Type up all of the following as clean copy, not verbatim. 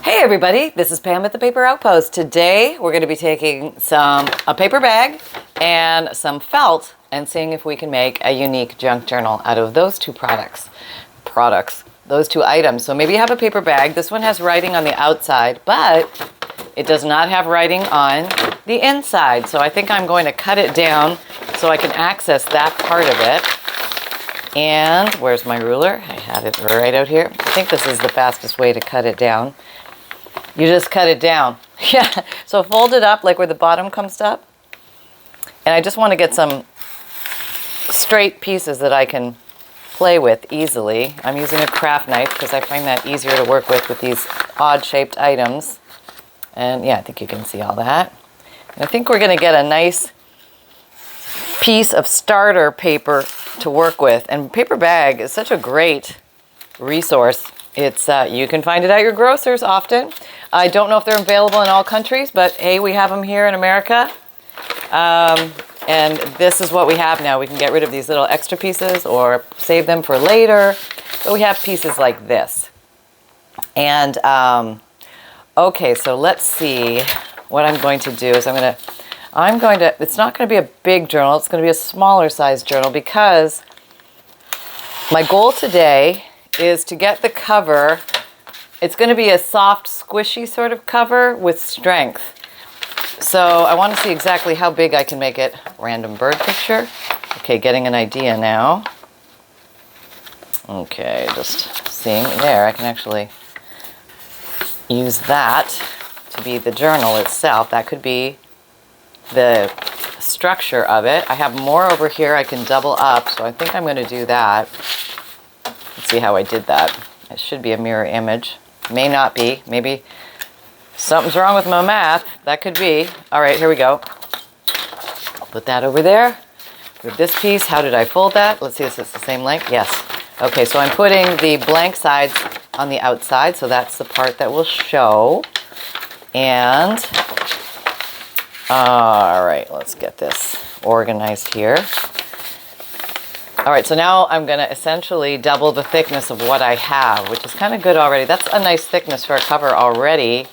Hey everybody, this is Pam at the Paper Outpost. Today we're going to be taking a paper bag and some felt and seeing if we can make a unique junk journal out of those two those two items. So maybe you have a paper bag. This one has writing on the outside, but it does not have writing on the inside. So I think I'm going to cut it down so I can access that part of it. And where's my ruler? I had it right out here. I think this is the fastest way to cut it down. You just cut it down. Yeah, so fold it up like where the bottom comes up. And I just want to get some straight pieces that I can play with easily. I'm using a craft knife because I find that easier to work with these odd shaped items. And yeah, I think you can see all that. And I think we're going to get a nice piece of starter paper to work with. And paper bag is such a great resource. It's you can find it at your grocers often. I don't know if they're available in all countries, but hey, we have them here in America. And this is what we have now. We can get rid of these little extra pieces or save them for later. But we have pieces like this. And okay, so let's see. What I'm going to do is it's not going to be a big journal. It's going to be a smaller size journal because my goal today is to get the cover. It's going to be a soft, squishy sort of cover with strength. So I want to see exactly how big I can make it. Random bird picture. Okay, getting an idea now. Okay, just seeing there. I can actually use that to be the journal itself. That could be the structure of it. I have more over here I can double up, so I think I'm going to do that. Let's see how I did that. It should be a mirror image. May not be. Maybe something's wrong with my math. That could be. All right, here we go. I'll put that over there. With this piece, how did I fold that? Let's see if it's the same length. Yes. Okay, so I'm putting the blank sides on the outside, so that's the part that will show. And, all right, let's get this organized here. All right, so now I'm going to essentially double the thickness of what I have, which is kind of good already. That's a nice thickness for a cover already,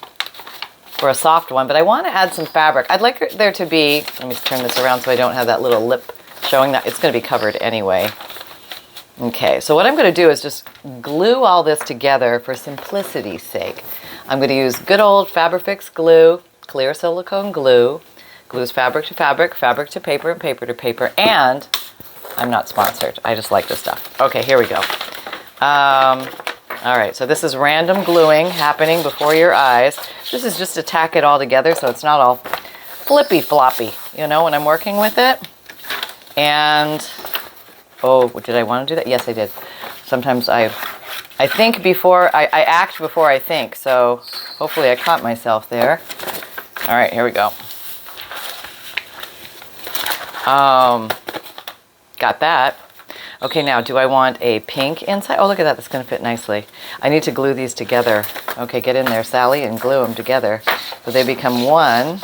for a soft one, but I want to add some fabric. I'd like there to be, let me turn this around so I don't have that little lip showing that. It's going to be covered anyway. Okay, so what I'm going to do is just glue all this together for simplicity's sake. I'm going to use good old Fabrifix glue, clear silicone glue, glues fabric to fabric, fabric to paper, and paper to paper, and I'm not sponsored. I just like this stuff. Okay, here we go. All right, so this is random gluing happening before your eyes. This is just to tack it all together so it's not all flippy floppy, you know, when I'm working with it. And, oh, did I want to do that? Yes, I did. Sometimes I think before, I act before I think. So hopefully I caught myself there. All right, here we go. Got that. Okay, now do I want a pink inside? Oh, look at that. That's going to fit nicely. I need to glue these together. Okay, get in there, Sally, and glue them together so they become one.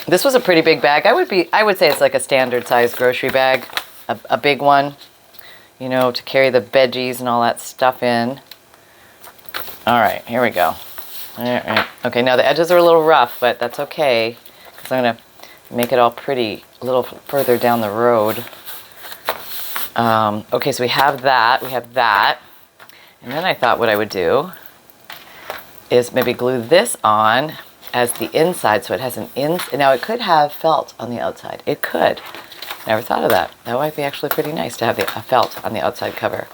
This was a pretty big bag. I would say it's like a standard size grocery bag, a big one, you know, to carry the veggies and all that stuff in. All right, here we go. All right. Okay, now the edges are a little rough, but that's okay because I'm going to make it all pretty a little further down the road. Okay, so we have that. And then I thought what I would do is maybe glue this on as the inside so it has an now it could have felt on the outside. It could. Never thought of that. That might be actually pretty nice to have a felt on the outside cover.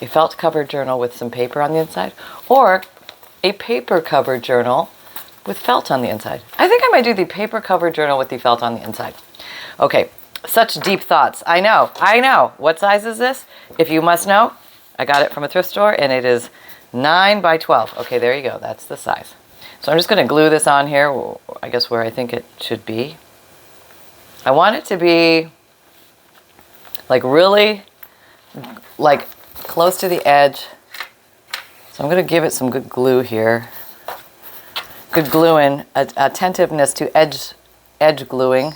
A felt covered journal with some paper on the inside, or a paper covered journal with felt on the inside. I think I might do the paper covered journal with the felt on the inside. Okay, such deep thoughts. I know. What size is this? If you must know, I got it from a thrift store and it is 9 by 12. Okay, there you go. That's the size. So I'm just going to glue this on here, I guess where I think it should be. I want it to be like really like close to the edge. So I'm going to give it some good glue here. Good gluing, attentiveness to edge gluing.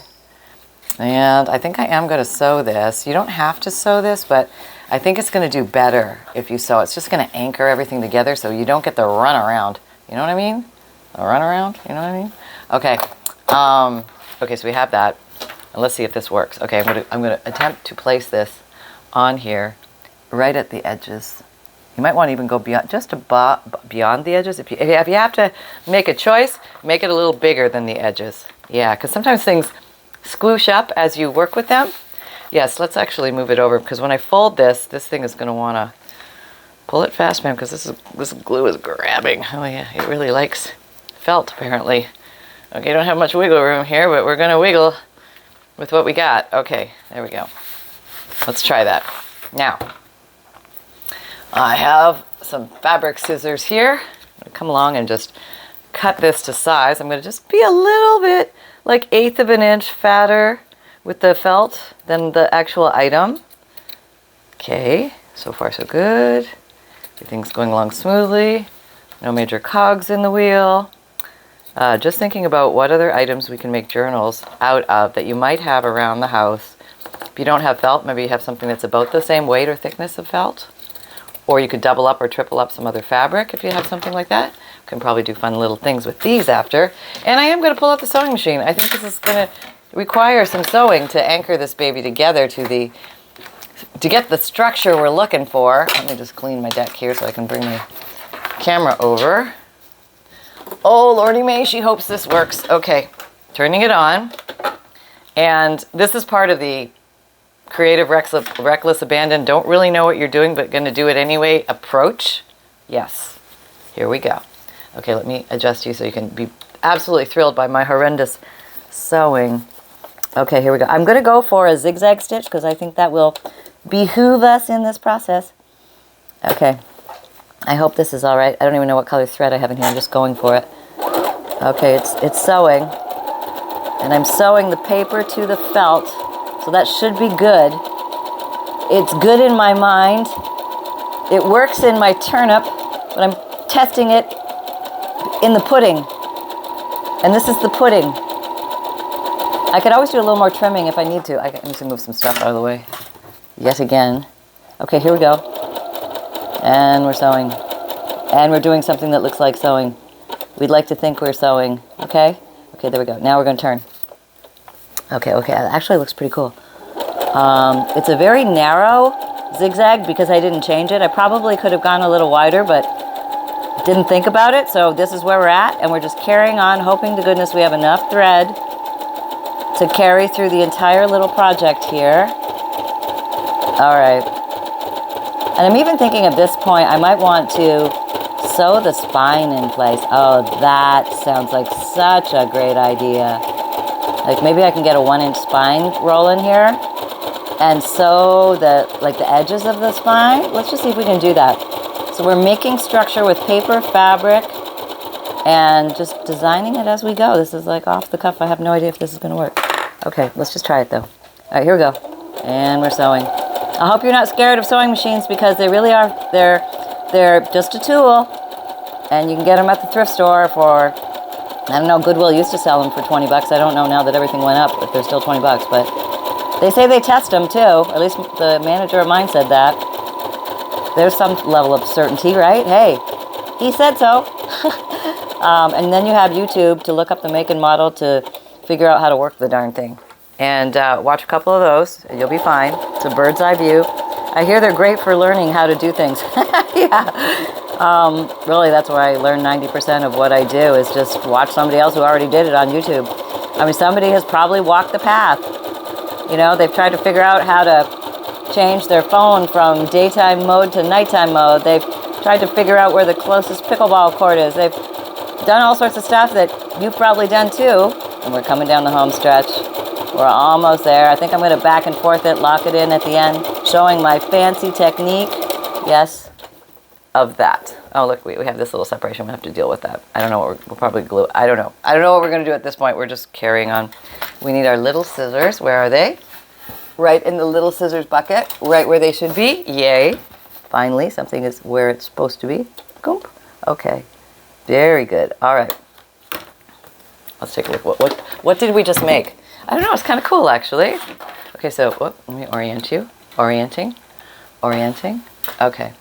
And I think I am going to sew this. You don't have to sew this, but I think it's going to do better if you sew. It's just going to anchor everything together so you don't get the run around. You know what I mean? The run around? You know what I mean? Okay. Okay, so we have that. And let's see if this works. Okay, I'm gonna attempt to place this on here, right at the edges. You might want to even go beyond, just beyond the edges. If you have to make a choice, make it a little bigger than the edges. Yeah, because sometimes things squoosh up as you work with them. Yes, let's actually move it over, because when I fold this thing is going to want to pull it fast, ma'am, because this glue is grabbing. Oh yeah, it really likes felt, apparently. Okay, don't have much wiggle room here, but we're going to wiggle with what we got. Okay, there we go. Let's try that. Now, I have some fabric scissors here. I'm going to come along and just cut this to size. I'm going to just be a little bit, like 1/8 of an inch fatter with the felt than the actual item. Okay, so far so good. Everything's going along smoothly. No major cogs in the wheel. Just thinking about what other items we can make journals out of that you might have around the house. If you don't have felt, maybe you have something that's about the same weight or thickness of felt. Or you could double up or triple up some other fabric if you have something like that. You can probably do fun little things with these after. And I am going to pull out the sewing machine. I think this is going to require some sewing to anchor this baby together to get the structure we're looking for. Let me just clean my deck here so I can bring my camera over. Oh, Lordy May, she hopes this works. Okay, turning it on. And this is part of the creative, reckless, abandon, don't really know what you're doing, but going to do it anyway approach. Yes, here we go. Okay, let me adjust you so you can be absolutely thrilled by my horrendous sewing. Okay, here we go. I'm going to go for a zigzag stitch because I think that will behoove us in this process. Okay, I hope this is all right. I don't even know what color thread I have in here. I'm just going for it. Okay, it's sewing. And I'm sewing the paper to the felt, so that should be good. It's good in my mind. It works in my turnip, but I'm testing it in the pudding. And this is the pudding. I could always do a little more trimming if I need to. I need to move some stuff out of the way. Yet again. Okay, here we go. And we're sewing. And we're doing something that looks like sewing. We'd like to think we're sewing. Okay? Okay, there we go. Now we're going to turn. Okay, it actually looks pretty cool. It's a very narrow zigzag because I didn't change it. I probably could have gone a little wider, but didn't think about it. So this is where we're at, and we're just carrying on, hoping to goodness we have enough thread to carry through the entire little project here. All right. And I'm even thinking at this point, I might want to sew the spine in place. Oh, that sounds like such a great idea. Like maybe I can get a 1-inch spine roll in here and sew the edges of the spine. Let's just see if we can do that. So we're making structure with paper, fabric, and just designing it as we go. This is like off the cuff. I have no idea if this is going to work. Okay, let's just try it though. All right, here we go. And we're sewing. I hope you're not scared of sewing machines because they really are. They're just a tool, and you can get them at the thrift store for, I don't know, Goodwill used to sell them for 20 bucks. I don't know now that everything went up if they're still 20 bucks, but they say they test them too. At least the manager of mine said that. There's some level of certainty, right? Hey, he said so. And then you have YouTube to look up the make and model to figure out how to work the darn thing. And watch a couple of those, and you'll be fine. It's a bird's eye view. I hear they're great for learning how to do things. Yeah. Really, that's where I learn 90% of what I do is just watch somebody else who already did it on YouTube. I mean, somebody has probably walked the path. You know, they've tried to figure out how to change their phone from daytime mode to nighttime mode. They've tried to figure out where the closest pickleball court is. They've done all sorts of stuff that you've probably done too. And we're coming down the home stretch. We're almost there. I think I'm going to back and forth it, lock it in at the end, showing my fancy technique. Yes, of that. Oh, look, we have this little separation. We'll have to deal with that. I don't know what we'll probably glue. I don't know. I don't know what we're going to do at this point. We're just carrying on. We need our little scissors. Where are they? Right in the little scissors bucket. Right where they should be. Yay. Finally, something is where it's supposed to be. Goop. Okay. Very good. All right. Let's take a look. What did we just make? I don't know. It's kind of cool, actually. Okay, so let me orient you. Orienting. Orienting? Okay.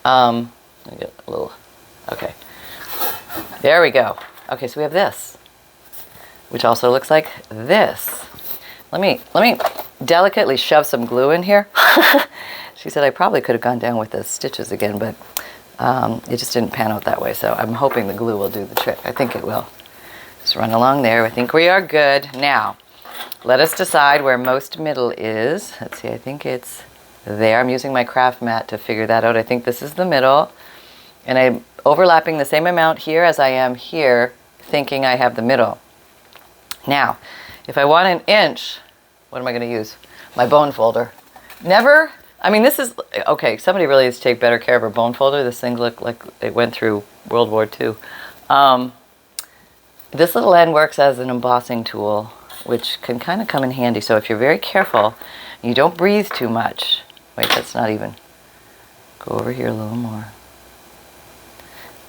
Let me get a little, okay. There we go. Okay, so we have this, which also looks like this. Let me delicately shove some glue in here. She said I probably could have gone down with the stitches again, but it just didn't pan out that way. So I'm hoping the glue will do the trick. I think it will. Just run along there. I think we are good. Now, let us decide where most middle is. Let's see, I think it's there. I'm using my craft mat to figure that out. I think this is the middle. And I'm overlapping the same amount here as I am here, thinking I have the middle. Now, if I want an inch, what am I going to use? My bone folder. Never, I mean, this is, okay, somebody really needs to take better care of her bone folder. This thing looked like it went through World War II. This little end works as an embossing tool, which can kind of come in handy. So if you're very careful, you don't breathe too much. Wait, that's not even. Go over here a little more.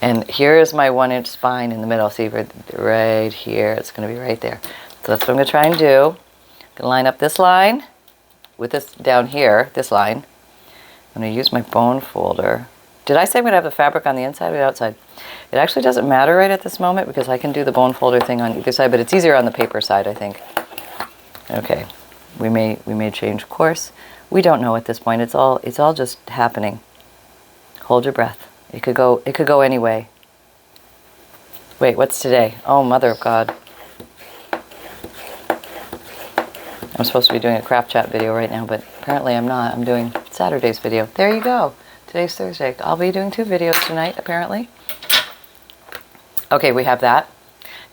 And here is my 1-inch spine in the middle. See, right here. It's going to be right there. So that's what I'm going to try and do. I'm going to line up this line with this down here, this line. I'm going to use my bone folder. Did I say I'm going to have the fabric on the inside or the outside? It actually doesn't matter right at this moment because I can do the bone folder thing on either side, but it's easier on the paper side, I think. Okay, we may change course. We don't know at this point. It's all just happening. Hold your breath. It could go any way. Wait, what's today? Oh, Mother of God. I'm supposed to be doing a craft chat video right now, but apparently I'm not. I'm doing Saturday's video. There you go. Today's Thursday. I'll be doing 2 videos tonight, apparently. Okay, we have that.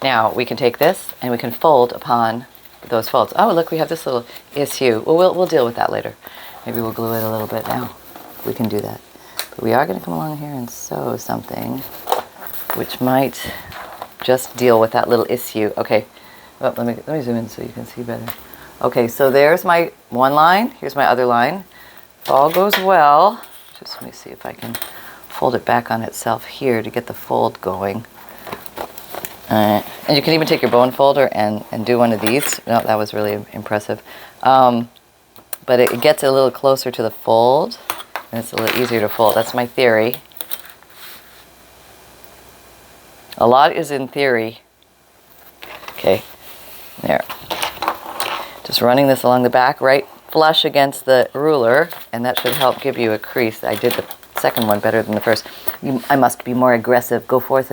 Now, we can take this and we can fold upon those folds. Oh, look, we have this little issue. Well, we'll deal with that later. Maybe we'll glue it a little bit now. We can do that. But we are going to come along here and sew something, which might just deal with that little issue. Okay, well, let me zoom in so you can see better. Okay, so there's my one line. Here's my other line. If all goes well, just let me see if I can fold it back on itself here to get the fold going. And you can even take your bone folder and do one of these. No, that was really impressive. But it gets a little closer to the fold, and it's a little easier to fold. That's my theory. A lot is in theory. Okay, there. Just running this along the back, right flush against the ruler, and that should help give you a crease. I did the second one better than the first. I must be more aggressive. Go forth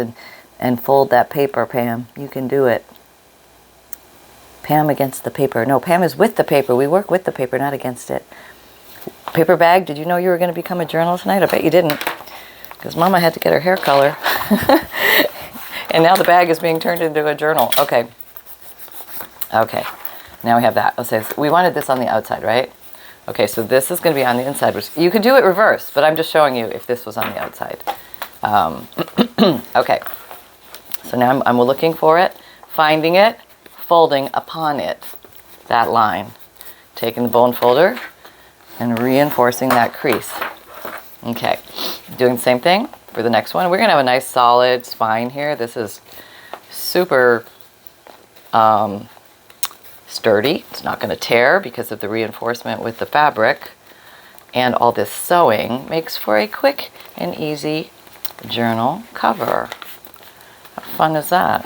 and fold that paper, Pam. You can do it. Pam against the paper. No, Pam is with the paper. We work with the paper, not against it. Paper bag, did you know you were going to become a journal tonight? I bet you didn't, because Mama had to get her hair color. And now the bag is being turned into a journal. Okay. Okay. Now we have that. Okay, so we wanted this on the outside, right? Okay, so this is going to be on the inside. You could do it reverse, but I'm just showing you if this was on the outside. Okay. So now I'm looking for it, finding it, folding upon it, that line. Taking the bone folder and reinforcing that crease. Okay, doing the same thing for the next one. We're going to have a nice solid spine here. This is super sturdy. It's not going to tear because of the reinforcement with the fabric. And all this sewing makes for a quick and easy journal cover. How fun is that?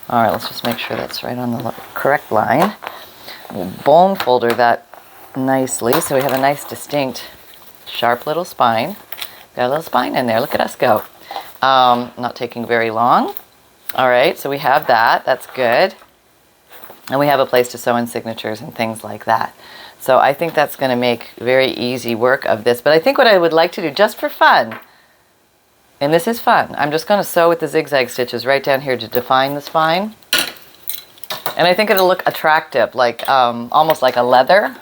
All right, let's just make sure that's right on the correct line. We'll bone folder that nicely so we have a nice distinct sharp little spine. Got a little spine in there. Look at us go. Not taking very long. All right, so we have that. That's good. And we have a place to sew in signatures and things like that. So I think that's going to make very easy work of this. But I think what I would like to do just for fun, and this is fun, I'm just going to sew with the zigzag stitches right down here to define the spine. And I think it'll look attractive, like almost like a leather.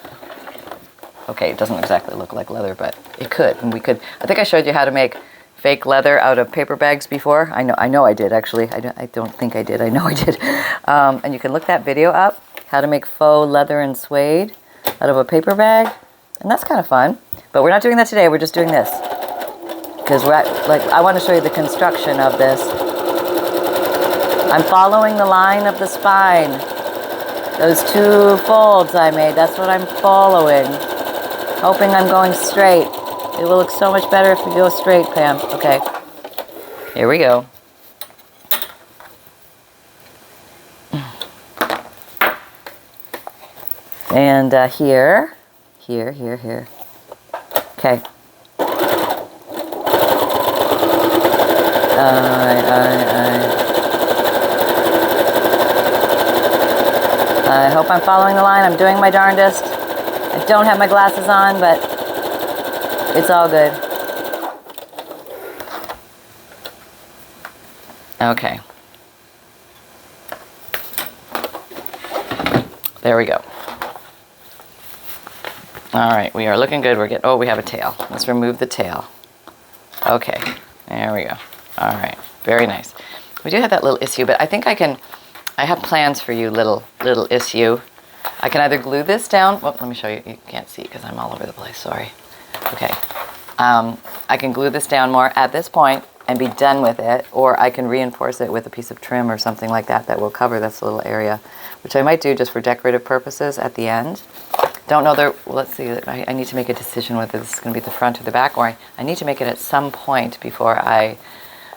Okay, it doesn't exactly look like leather, but it could. And we could. I think I showed you how to make fake leather out of paper bags before. I know I did, actually. I don't think I did. I know I did. And you can look that video up, how to make faux leather and suede out of a paper bag. And that's kind of fun. But we're not doing that today. We're just doing this. Because I want to show you the construction of this. I'm following the line of the spine. Those 2 folds I made, that's what I'm following. Hoping I'm going straight. It will look so much better if we go straight, Pam. Okay. Here we go. And here. Okay. I hope I'm following the line. I'm doing my darndest. I don't have my glasses on, but it's all good. Okay. There we go. All right, we are looking good. We're getting, oh, we have a tail. Let's remove the tail. Okay, there we go. All right, very nice. We do have that little issue, but I think I have plans for you, little issue. I can either glue this down. Well, let me show you. You can't see because I'm all over the place. Sorry. Okay. I can glue this down more at this point and be done with it, or I can reinforce it with a piece of trim or something like that that will cover this little area, which I might do just for decorative purposes at the end. Don't know there. Well, let's see. I need to make a decision whether this is going to be the front or the back, or I need to make it at some point before I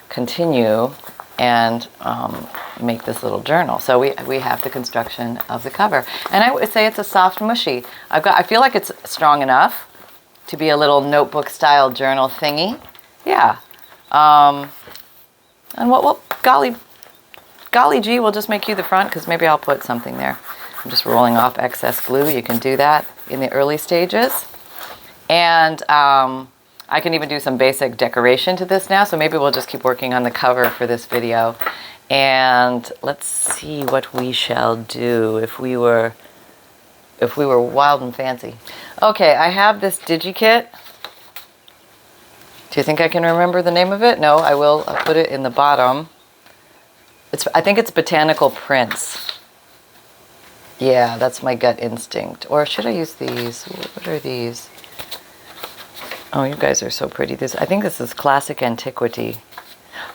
continue and make this little journal. So we have the construction of the cover, and I would say it's a soft mushy. I feel like it's strong enough to be a little notebook style journal thingy. Yeah. And well, golly gee, we'll just make you the front, because maybe I'll put something there. I'm just rolling off excess glue. You can do that in the early stages. And I can even do some basic decoration to this now, so maybe we'll just keep working on the cover for this video. And let's see what we shall do if we were wild and fancy. Okay, I have this DigiKit. Do you think I can remember the name of it? No, I will. I'll put it in the bottom. I think it's Botanical Prints. Yeah, that's my gut instinct. Or should I use these? What are these? Oh, you guys are so pretty. I think this is Classic Antiquity.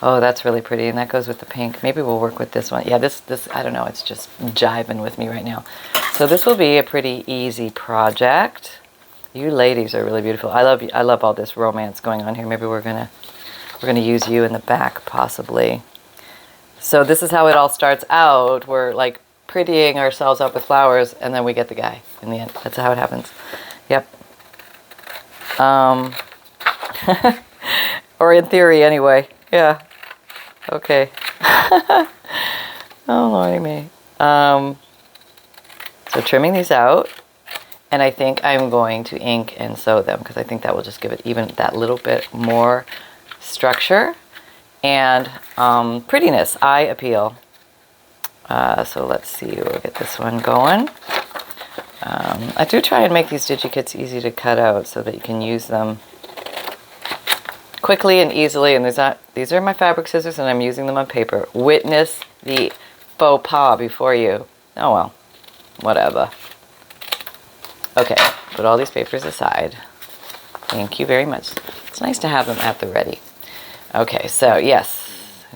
Oh, that's really pretty, and that goes with the pink. Maybe we'll work with this one. Yeah, this I don't know, it's just jiving with me right now. So this will be a pretty easy project. You ladies are really beautiful. I love all this romance going on here. Maybe we're gonna use you in the back possibly. So this is how it all starts out. We're like prettying ourselves up with flowers, and then we get the guy in the end. That's how it happens. Yep. Or in theory anyway. Yeah. Okay. Oh, lordy me. So trimming these out, and I think I'm going to ink and sew them, because I think that will just give it even that little bit more structure and prettiness, eye appeal. So let's see, we'll get this one going. I do try and make these DigiKits easy to cut out so that you can use them quickly and easily. And these are my fabric scissors, and I'm using them on paper. Witness the faux pas before you. Oh well, whatever. Okay, put all these papers aside. Thank you very much. It's nice to have them at the ready. Okay, so yes,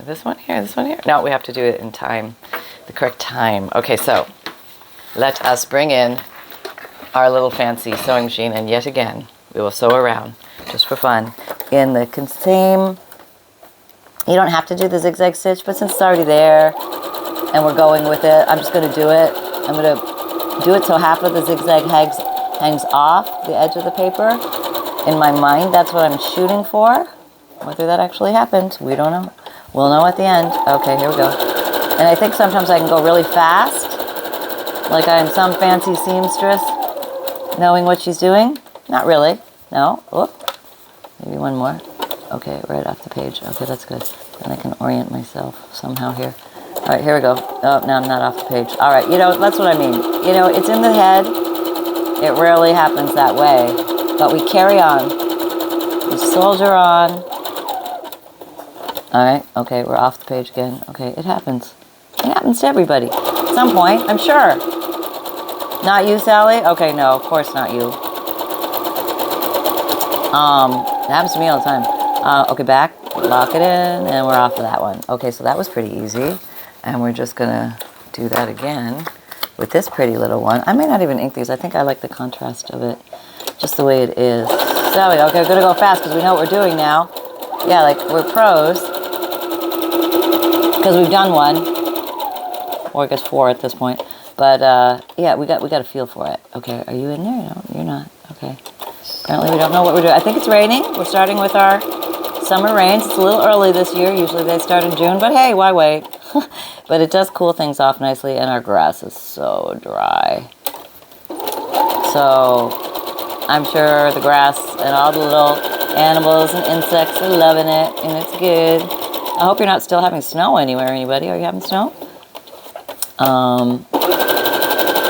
this one here, this one here. No, we have to do it in time, the correct time. Okay, so let us bring in our little fancy sewing machine, and yet again, we will sew around just for fun in the same. You don't have to do the zigzag stitch, but since it's already there and we're going with it, I'm just going to do it. I'm going to do it so half of the zigzag hangs off the edge of the paper. In my mind, that's what I'm shooting for. Whether that actually happens, we don't know. We'll know at the end. Okay, here we go. And I think sometimes I can go really fast, like I'm some fancy seamstress knowing what she's doing. Not really. No. Oop. Maybe one more. Okay, right off the page. Okay, that's good. Then I can orient myself somehow here. All right, here we go. Oh, no, I'm not off the page. All right, that's what I mean. It's in the head. It rarely happens that way. But we carry on. We soldier on. All right, okay, we're off the page again. Okay, it happens. It happens to everybody. At some point, I'm sure. Not you, Sally? Okay, no, of course not you. It happens to me all the time. Okay, back, lock it in, and we're off of that one. Okay, so that was pretty easy. And we're just gonna do that again with this pretty little one. I may not even ink these. I think I like the contrast of it. just the way it is. So okay, we're gonna go fast because we know what we're doing now. Yeah, like we're pros because we've done one, or I guess 4 at this point. But yeah, we got a feel for it. Okay, are you in there? No, you're not. Okay. Apparently we don't know what we're doing. I think it's raining. We're starting with our summer rains. It's a little early this year. Usually they start in June, but hey, why wait? But it does cool things off nicely, and our grass is so dry. So I'm sure the grass and all the little animals and insects are loving it, and it's good. I hope you're not still having snow anywhere, anybody. Are you having snow?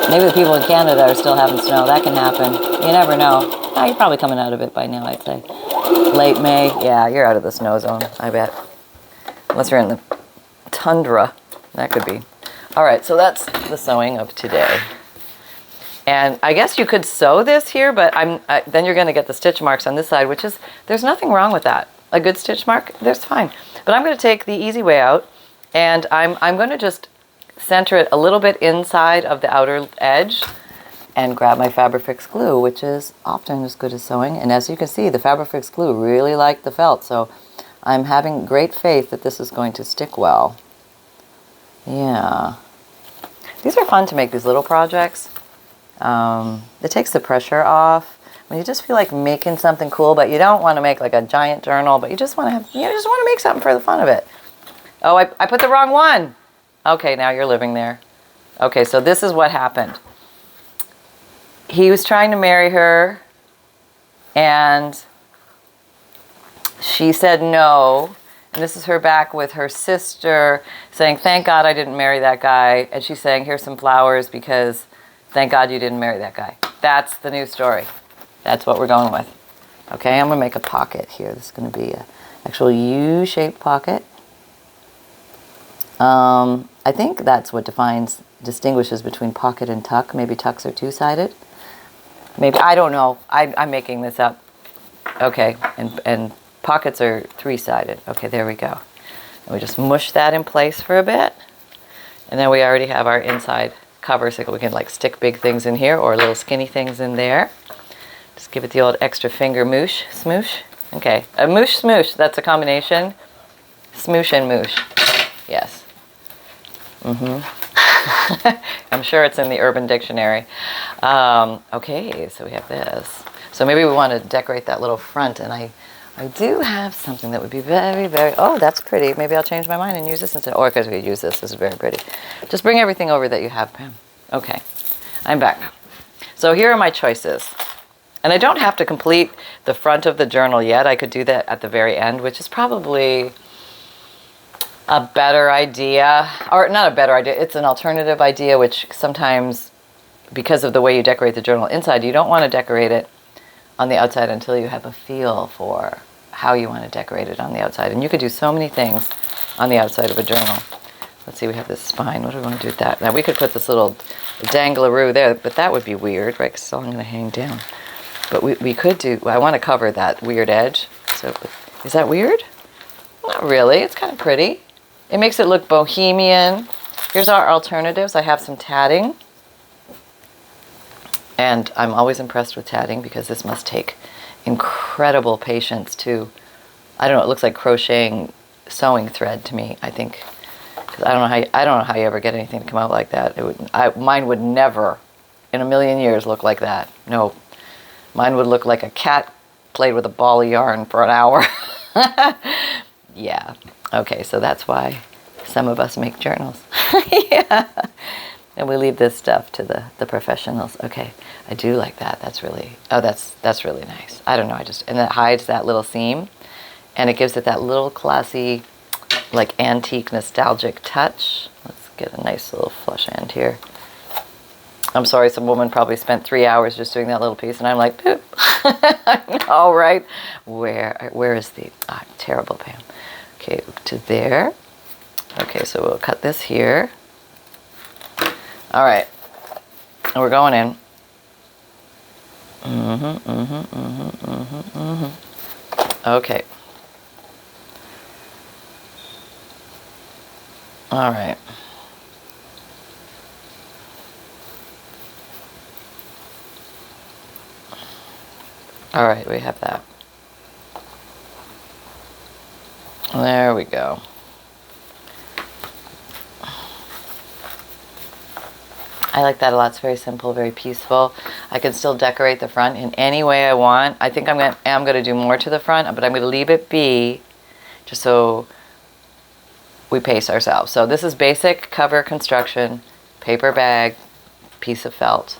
Maybe the people in Canada are still having snow. That can happen. You never know. Oh, you're probably coming out of it by now, I'd say. Late May. Yeah, you're out of the snow zone, I bet. Unless you're in the tundra. That could be. All right, so that's the sewing of today. And I guess you could sew this here, but then you're going to get the stitch marks on this side, which is, there's nothing wrong with that. A good stitch mark, that's fine. But I'm going to take the easy way out, and I'm going to just center it a little bit inside of the outer edge and grab my Fabrifix glue, which is often as good as sewing. And as you can see, the Fabrifix glue really liked the felt, so I'm having great faith that this is going to stick well. Yeah. These are fun to make, these little projects. It takes the pressure off when you just feel like making something cool, but you don't want to make like a giant journal, but you just want to have, you just want to make something for the fun of it. Oh, I put the wrong one. Okay, now you're living there. Okay, so this is what happened. He was trying to marry her, and she said no. And this is her back with her sister saying, thank God I didn't marry that guy. And she's saying, here's some flowers because thank God you didn't marry that guy. That's the new story. That's what we're going with. Okay, I'm going to make a pocket here. This is going to be an actual U-shaped pocket. I think that's what distinguishes between pocket and tuck. Maybe tucks are two-sided. Maybe, I don't know. I'm making this up. Okay, and pockets are three-sided. Okay, there we go. And we just mush that in place for a bit. And then we already have our inside cover, so we can like stick big things in here or little skinny things in there. Just give it the old extra finger moosh, smoosh. Okay, a moosh smoosh, that's a combination. Smoosh and moosh, yes. I'm sure it's in the Urban Dictionary. Okay, so we have this. So maybe we want to decorate that little front, and I do have something that would be very, very, oh, that's pretty. Maybe I'll change my mind and use this instead. Or because we use this. This is very pretty. Just bring everything over that you have, Pam. Okay, I'm back. So here are my choices. And I don't have to complete the front of the journal yet. I could do that at the very end, which is probably a better idea. Or not a better idea. It's an alternative idea, which sometimes, because of the way you decorate the journal inside, you don't want to decorate it on the outside until you have a feel for how you want to decorate it on the outside. And you could do so many things on the outside of a journal. Let's see, we have this spine. What do we want to do with that? Now we could put this little danglaroo there, but that would be weird, right? Because it's all going to hang down. But we could do, I want to cover that weird edge. So is that weird? Not really, it's kind of pretty. It makes it look bohemian. Here's our alternatives. I have some tatting. And I'm always impressed with tatting because this must take incredible patience to, I don't know, it looks like crocheting sewing thread to me, I think. Because I don't know how you ever get anything to come out like that. Mine would never in a million years look like that. No. Mine would look like a cat played with a ball of yarn for an hour. Yeah. Okay, so that's why some of us make journals. Yeah. And we leave this stuff to the professionals. Okay, I do like that. That's really, oh, that's really nice. I don't know, and it hides that little seam, and it gives it that little classy, like antique, nostalgic touch. Let's get a nice little flush end here. I'm sorry, some woman probably spent 3 hours just doing that little piece, and I'm like, poop. All right, where is the, terrible, Pam. Okay, to there. Okay, so we'll cut this here. All right, and we're going in. Okay. All right. All right, we have that. There we go. I like that a lot. It's very simple, very peaceful. I can still decorate the front in any way I want. I think I'm gonna do more to the front, but I'm gonna leave it be just so we pace ourselves. So this is basic cover construction, paper bag, piece of felt,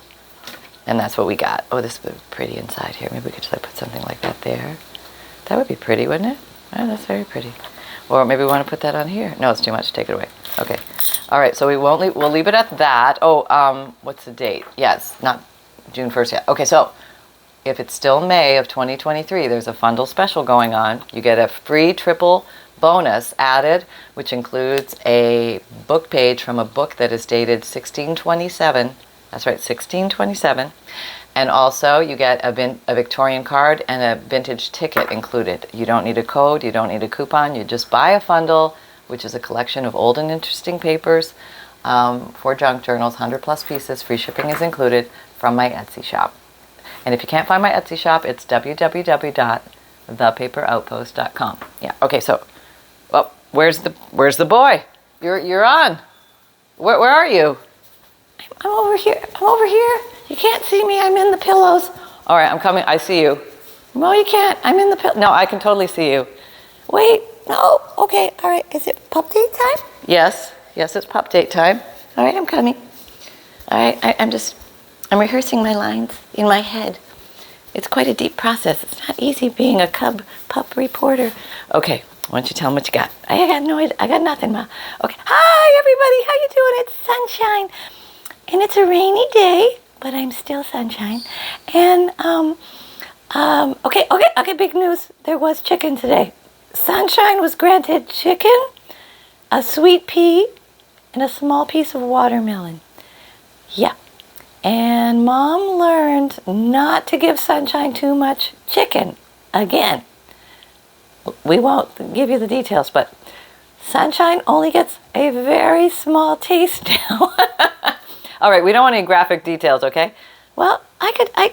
and that's what we got. Oh, this would be pretty inside here. Maybe we could just like put something like that there. That would be pretty, wouldn't it? Oh, that's very pretty. Or maybe we want to put that on here. No, it's too much. Take it away. Okay. All right, so we'll leave it at that. Oh, what's the date? Yes, not June 1st yet. Okay, so if it's still May of 2023, there's a FUNDLE special going on. You get a free triple bonus added, which includes a book page from a book that is dated 1627. That's right, 1627. And also you get a Victorian card and a vintage ticket included. You don't need a code, you don't need a coupon, you just buy a FUNDLE, which is a collection of old and interesting papers for junk journals, 100+ pieces, free shipping is included, from my Etsy shop. And if you can't find my Etsy shop, it's www.thepaperoutpost.com. Yeah, okay, so, well, where's the boy? You're on. Where are you? I'm over here. I'm over here. You can't see me. I'm in the pillows. All right, I'm coming. I see you. No, you can't. I'm in the pillow. No, I can totally see you. Wait. No. Okay. All right. Is it pup date time? Yes. Yes, it's pup date time. All right, I'm coming. All right. I'm rehearsing my lines in my head. It's quite a deep process. It's not easy being a pup reporter. Okay. Why don't you tell them what you got? I got no idea. I got nothing, Ma. Okay. Hi, everybody. How you doing? It's sunshine. And it's a rainy day, but I'm still sunshine. And, okay, big news. There was chicken today. Sunshine was granted chicken, a sweet pea, and a small piece of watermelon. Yeah. And Mom learned not to give Sunshine too much chicken. Again, we won't give you the details, but Sunshine only gets a very small taste now. All right, we don't want any graphic details, okay? Well,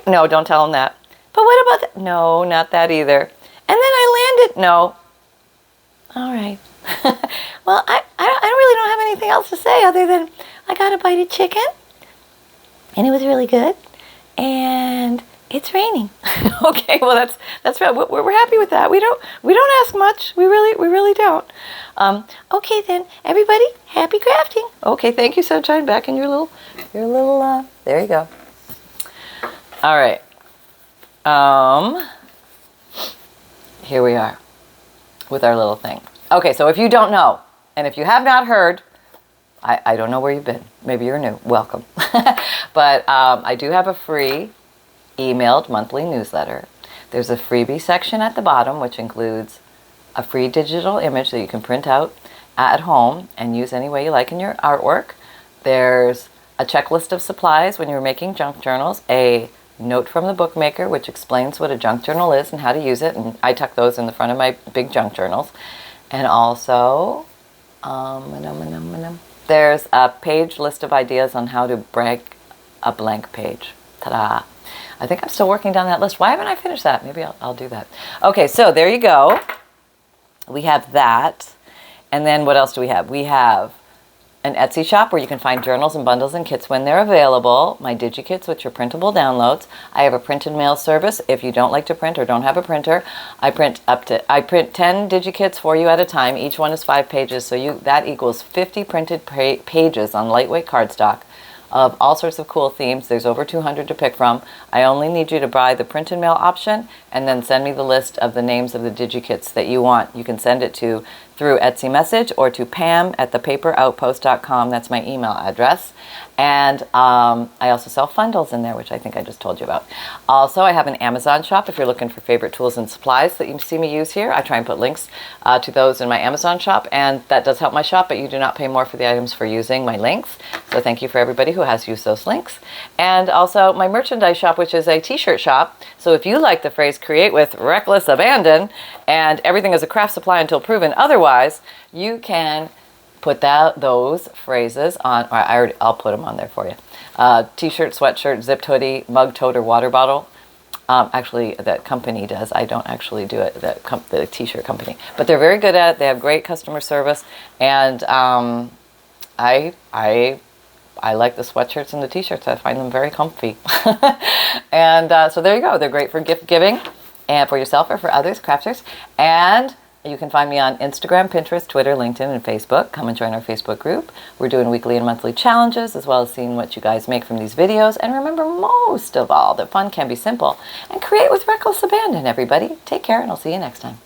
no, don't tell them that. But what about that? No, not that either. And then I landed, no. All right. Well, I really don't have anything else to say other than I got a bite of chicken, and it was really good, and it's raining. Okay, well that's right. We're happy with that. We don't ask much. We really don't. Okay then, everybody, happy crafting. Okay, thank you, Sunshine. Back in your little. There you go. All right. Here we are with our little thing. Okay, so if you don't know, and if you have not heard, I don't know where you've been. Maybe you're new. Welcome. But I do have a free emailed monthly newsletter. There's a freebie section at the bottom, which includes a free digital image that you can print out at home and use any way you like in your artwork. There's a checklist of supplies when you're making junk journals, a note from the bookmaker, which explains what a junk journal is and how to use it, and I tuck those in the front of my big junk journals. And also, there's a page list of ideas on how to break a blank page. Ta-da! I think I'm still working down that list. Why haven't I finished that? Maybe I'll do that. Okay, so there you go. We have that. And then what else do we have? We have an Etsy shop where you can find journals and bundles and kits when they're available. My DigiKits, which are printable downloads. I have a print and mail service. If you don't like to print or don't have a printer, I print 10 DigiKits for you at a time. Each one is 5 pages, so that equals 50 printed pages on lightweight cardstock of all sorts of cool themes. There's over 200 to pick from. I only need you to buy the print and mail option and then send me the list of the names of the DigiKits that you want. You can send it through Etsy message or to pam@thepaperoutpost.com. That's my email address. And I also sell FUNDLEs in there, which I think I just told you about. Also, I have an Amazon shop if you're looking for favorite tools and supplies that you see me use here. I try and put links to those in my Amazon shop, and that does help my shop, but you do not pay more for the items for using my links. So thank you for everybody who has used those links. And also my merchandise shop, which is a t-shirt shop. So if you like the phrase create with reckless abandon and everything is a craft supply until proven otherwise, you can put those phrases on, or I'll put them on there for you. T-shirt, sweatshirt, zipped hoodie, mug, tote, or water bottle. Actually, that company does. I don't actually do it, the t-shirt company. But they're very good at it. They have great customer service. And I like the sweatshirts and the t-shirts. I find them very comfy. And so there you go. They're great for gift giving and for yourself or for others, crafters. And you can find me on Instagram, Pinterest, Twitter, LinkedIn, and Facebook. Come and join our Facebook group. We're doing weekly and monthly challenges, as well as seeing what you guys make from these videos. And remember, most of all, that fun can be simple. And create with reckless abandon, everybody. Take care, and I'll see you next time.